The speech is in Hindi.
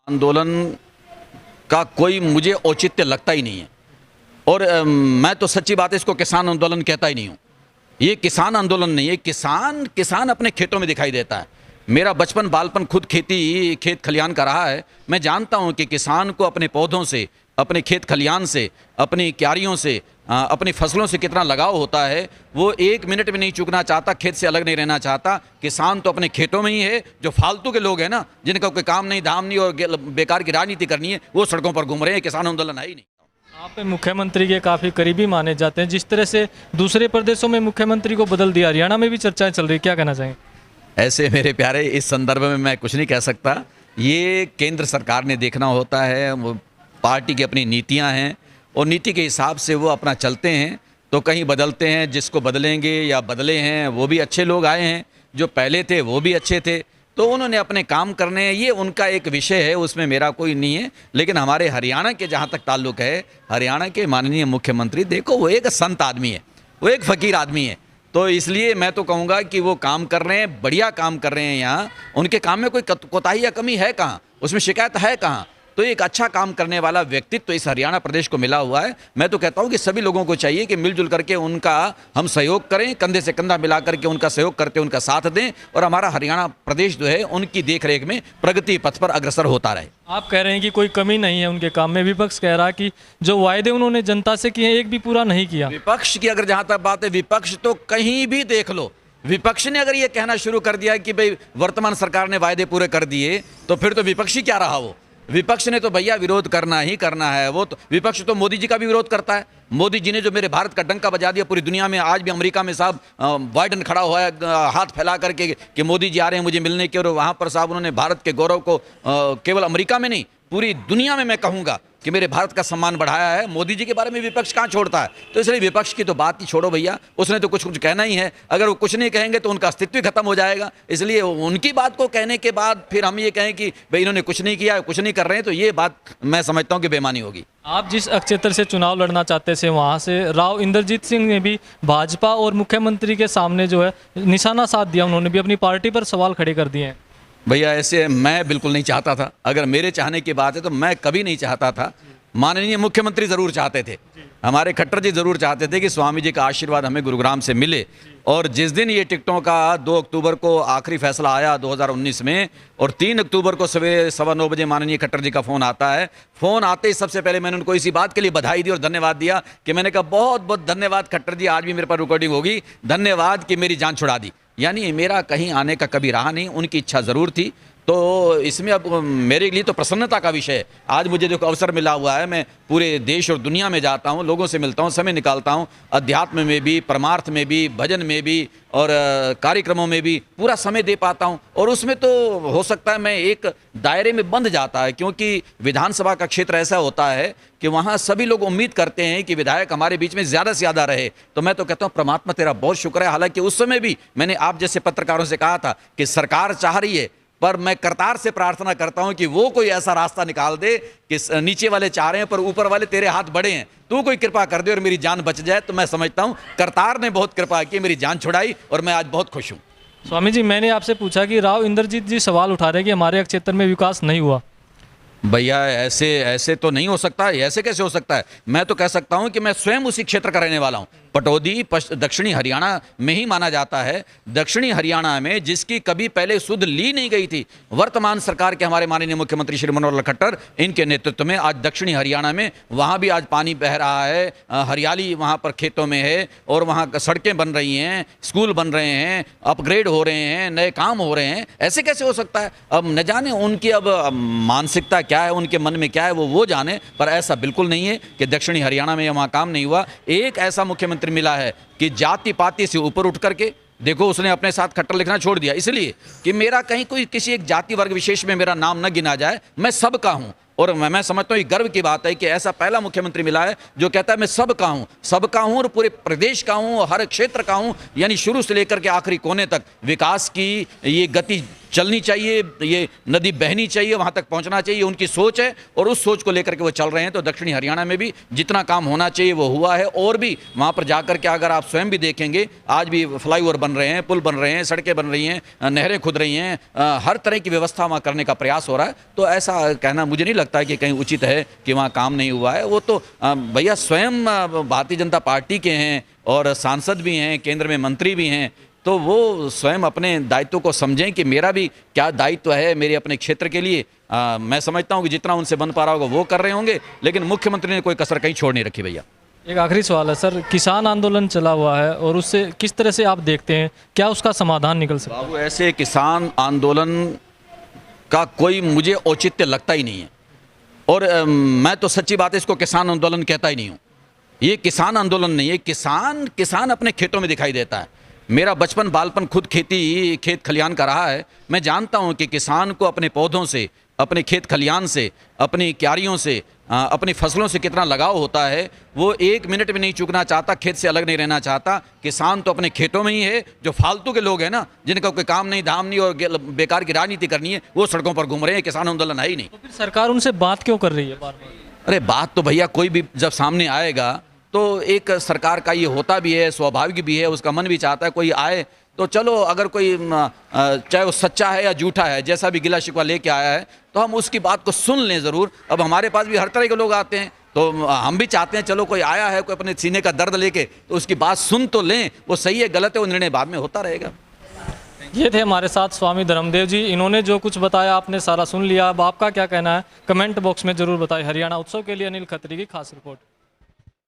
आंदोलन का कोई मुझे औचित्य लगता ही नहीं है। और मैं तो सच्ची बात है, इसको किसान आंदोलन कहता ही नहीं हूँ। ये किसान आंदोलन नहीं है। किसान अपने खेतों में दिखाई देता है। मेरा बचपन बालपन खुद खेत खलियान का रहा है। मैं जानता हूँ कि किसान को अपने पौधों से, अपने खेत खलियान से, अपनी क्यारियों से, अपनी फसलों से कितना लगाव होता है। वो एक मिनट में नहीं चूकना चाहता, खेत से अलग नहीं रहना चाहता। किसान तो अपने खेतों में ही है। जो फालतू के लोग हैं ना, जिनका कोई काम नहीं धाम नहीं और बेकार की राजनीति करनी है, वो सड़कों पर घूम रहे हैं। किसान आंदोलन है ही नहीं। आप मुख्यमंत्री के काफ़ी करीबी माने जाते हैं। जिस तरह से दूसरे प्रदेशों में मुख्यमंत्री को बदल दिया, हरियाणा में भी चर्चाएं चल रही, क्या कहना चाहेंगे? ऐसे मेरे प्यारे, इस संदर्भ में मैं कुछ नहीं कह सकता। ये केंद्र सरकार ने देखना होता है। वो पार्टी की अपनी नीतियां हैं और नीति के हिसाब से वो अपना चलते हैं। तो कहीं बदलते हैं, जिसको बदलेंगे या बदले हैं वो भी अच्छे लोग आए हैं, जो पहले थे वो भी अच्छे थे। तो उन्होंने अपने काम करने हैं, ये उनका एक विषय है, उसमें मेरा कोई नहीं है। लेकिन हमारे हरियाणा के जहाँ तक ताल्लुक़ है, हरियाणा के माननीय मुख्यमंत्री, देखो वो एक संत आदमी है, वो एक फ़कीर आदमी है। तो इसलिए मैं तो कहूँगा कि वो काम कर रहे हैं, बढ़िया काम कर रहे हैं। यहाँ उनके काम में कोई कोताही या कमी है कहाँ, उसमें शिकायत है कहाँ? तो एक अच्छा काम करने वाला व्यक्तित्व इस हरियाणा प्रदेश को मिला हुआ है। मैं तो कहता हूँ कि सभी लोगों को चाहिए कि मिलजुल करके उनका हम सहयोग करें, कंधे से कंधा मिला करके उनका सहयोग करते उनका साथ दें, और हमारा हरियाणा प्रदेश जो है उनकी देखरेख में प्रगति पथ पर अग्रसर होता रहे। आप कह रहे हैं कि कोई कमी नहीं है उनके काम में। विपक्ष कह रहा है कि जो वायदे उन्होंने जनता से किए एक भी पूरा नहीं किया। विपक्ष की अगर जहाँ तक बात है, विपक्ष तो कहीं भी देख लो, विपक्ष ने अगर ये कहना शुरू कर दिया कि भाई वर्तमान सरकार ने वायदे पूरे कर दिए, तो फिर तो विपक्षी क्या रहा? वो विपक्ष ने तो भैया विरोध करना ही करना है। वो तो विपक्ष तो मोदी जी का भी विरोध करता है। मोदी जी ने जो मेरे भारत का डंका बजा दिया पूरी दुनिया में। आज भी अमेरिका में साहब बाइडन खड़ा हुआ है हाथ फैला करके कि मोदी जी आ रहे हैं मुझे मिलने के, और वहाँ पर साहब उन्होंने भारत के गौरव को केवल अमेरिका में नहीं पूरी दुनिया में मैं कहूँगा कि मेरे भारत का सम्मान बढ़ाया है। मोदी जी के बारे में विपक्ष कहाँ छोड़ता है? तो इसलिए विपक्ष की तो बात ही छोड़ो भैया, उसने तो कुछ कहना ही है। अगर वो कुछ नहीं कहेंगे तो उनका अस्तित्व ही खत्म हो जाएगा। इसलिए उनकी बात को कहने के बाद फिर हम ये कहें कि भाई इन्होंने कुछ नहीं किया, कुछ नहीं कर रहे हैं, तो ये बात मैं समझता हूँ कि बेईमानी होगी। आप जिस क्षेत्र से चुनाव लड़ना चाहते थे, वहाँ से राव इंद्रजीत सिंह ने भी भाजपा और मुख्यमंत्री के सामने जो है निशाना साध दिया। उन्होंने भी अपनी पार्टी पर सवाल खड़े कर दिए हैं। भैया ऐसे मैं बिल्कुल नहीं चाहता था। अगर मेरे चाहने की बात है तो मैं कभी नहीं चाहता था। माननीय मुख्यमंत्री ज़रूर चाहते थे, हमारे खट्टर जी ज़रूर चाहते थे कि स्वामी जी का आशीर्वाद हमें गुरुग्राम से मिले। और जिस दिन ये टिकटों का 2 अक्टूबर को आखिरी फैसला आया 2019 में, और 3 अक्टूबर को सवेरे 9:15 बजे माननीय खट्टर जी का फ़ोन आता है। फ़ोन आते ही सबसे पहले मैंने उनको इसी बात के लिए बधाई दी और धन्यवाद दिया कि मैंने कहा बहुत बहुत धन्यवाद खट्टर जी, आज भी मेरे पास रिकॉर्डिंग होगी, धन्यवाद कि मेरी जान छुड़ा दी। यानी मेरा कहीं आने का कभी रहा नहीं, उनकी इच्छा ज़रूर थी। तो इसमें अब मेरे लिए तो प्रसन्नता का विषय है। आज मुझे जो अवसर मिला हुआ है, मैं पूरे देश और दुनिया में जाता हूँ, लोगों से मिलता हूँ, समय निकालता हूँ, अध्यात्म में भी, परमार्थ में भी, भजन में भी और कार्यक्रमों में भी पूरा समय दे पाता हूँ। और उसमें तो हो सकता है मैं एक दायरे में बंध जाता है, क्योंकि विधानसभा का क्षेत्र ऐसा होता है कि वहाँ सभी लोग उम्मीद करते हैं कि विधायक हमारे बीच में ज़्यादा से ज़्यादा रहे। तो मैं तो कहता हूँ परमात्मा तेरा बहुत शुक्र है। हालांकि उस समय भी मैंने आप जैसे पत्रकारों से कहा था कि सरकार चाह रही है, पर मैं करतार से प्रार्थना करता हूं कि वो कोई ऐसा रास्ता निकाल दे कि नीचे वाले चाह रहे हैं पर ऊपर वाले तेरे हाथ बड़े हैं, तू कोई कृपा कर दे और मेरी जान बच जाए। तो मैं समझता हूं करतार ने बहुत कृपा की, मेरी जान छुड़ाई और मैं आज बहुत खुश हूं। स्वामी जी, मैंने आपसे पूछा कि राव इंद्रजीत जी सवाल उठा रहे हैं कि हमारे क्षेत्र में विकास नहीं हुआ। भैया ऐसे तो नहीं हो सकता। ऐसे कैसे हो सकता है? मैं तो कह सकता हूं कि मैं स्वयं उसी क्षेत्र का रहने वाला हूं। पटौदी दक्षिणी हरियाणा में ही माना जाता है। दक्षिणी हरियाणा में जिसकी कभी पहले सुध ली नहीं गई थी, वर्तमान सरकार के हमारे माननीय मुख्यमंत्री श्री मनोहर लाल खट्टर इनके नेतृत्व में आज दक्षिणी हरियाणा में वहाँ भी आज पानी बह रहा है, हरियाली वहाँ पर खेतों में है, और वहाँ सड़कें बन रही हैं, स्कूल बन रहे हैं, अपग्रेड हो रहे हैं, नए काम हो रहे हैं। ऐसे कैसे हो सकता है? अब न जाने उनकी अब मानसिकता क्या है, उनके मन में क्या है, वो जाने। पर ऐसा बिल्कुल नहीं है कि दक्षिणी हरियाणा में वहाँ काम नहीं हुआ। एक ऐसा मुख्यमंत्री मिला है कि जाति पाति से ऊपर उठ करके देखो उसने अपने साथ खट्टर लिखना छोड़ दिया, इसलिए कि मेरा कहीं कोई किसी एक जाति वर्ग विशेष में मेरा नाम न गिना जाए। मैं सबका हूं, और मैं समझता हूँ ये गर्व की बात है कि ऐसा पहला मुख्यमंत्री मिला है जो कहता है मैं सबका हूँ और पूरे प्रदेश का हूँ, हर क्षेत्र का हूँ। यानी शुरू से लेकर के आखिरी कोने तक विकास की ये गति चलनी चाहिए, ये नदी बहनी चाहिए, वहाँ तक पहुँचना चाहिए, उनकी सोच है और उस सोच को लेकर के वो चल रहे हैं। तो दक्षिणी हरियाणा में भी जितना काम होना चाहिए वो हुआ है, और भी वहाँ पर जाकर के अगर आप स्वयं भी देखेंगे, आज भी फ्लाईओवर बन रहे हैं, पुल बन रहे हैं, सड़कें बन रही हैं, नहरें खुद रही हैं, हर तरह की व्यवस्था वहाँ करने का प्रयास हो रहा है। तो ऐसा कहना मुझे नहीं लगता है कि कहीं उचित है कि वहाँ काम नहीं हुआ है। वो तो भैया स्वयं भारतीय जनता पार्टी के हैं और सांसद भी हैं, केंद्र में मंत्री भी हैं, तो वो स्वयं अपने दायित्व को समझें कि मेरा भी क्या दायित्व है मेरे अपने क्षेत्र के लिए। मैं समझता हूँ कि जितना उनसे बन पा रहा होगा वो कर रहे होंगे, लेकिन मुख्यमंत्री ने कोई कसर कहीं छोड़ नहीं रखी भैया। एक आखिरी सवाल है सर, किसान आंदोलन चला हुआ है और उससे किस तरह से आप देखते हैं, क्या उसका समाधान निकल सकता है? बाबू, ऐसे किसान आंदोलन का कोई मुझे औचित्य लगता ही नहीं है, और मैं तो सच्ची बात है इसको किसान आंदोलन कहता ही नहीं हूँ। ये किसान आंदोलन नहीं है। किसान अपने खेतों में दिखाई देता है। मेरा बचपन बालपन खुद खेत खलियान का रहा है। मैं जानता हूँ कि किसान को अपने पौधों से, अपने खेत खलियान से, अपनी क्यारियों से, अपनी फसलों से कितना लगाव होता है। वो एक मिनट भी नहीं चूकना चाहता, खेत से अलग नहीं रहना चाहता। किसान तो अपने खेतों में ही है। जो फालतू के लोग हैं ना, जिनका कोई काम नहीं धाम नहीं और बेकार की राजनीति करनी है, वो सड़कों पर घूम रहे हैं। किसान आंदोलन है ही नहीं। तो फिर सरकार उनसे बात क्यों कर रही है बार बार? अरे बात तो भैया कोई भी जब सामने आएगा तो एक सरकार का ये होता भी है, स्वाभाविक भी है, उसका मन भी चाहता है कोई आए तो चलो, अगर कोई चाहे वो सच्चा है या झूठा है, जैसा भी गिला शिकवा लेके आया है, तो हम उसकी बात को सुन लें ज़रूर। अब हमारे पास भी हर तरह के लोग आते हैं, तो हम भी चाहते हैं चलो कोई आया है, कोई अपने सीने का दर्द लेके, तो उसकी बात सुन तो लें। वो सही है गलत है वो निर्णय बाद में होता रहेगा। ये थे हमारे साथ स्वामी धर्मदेव जी। इन्होंने जो कुछ बताया आपने सारा सुन लिया। अब आपका क्या कहना है कमेंट बॉक्स में ज़रूर बताएं। हरियाणा उत्सव के लिए अनिल खत्री की खास रिपोर्ट।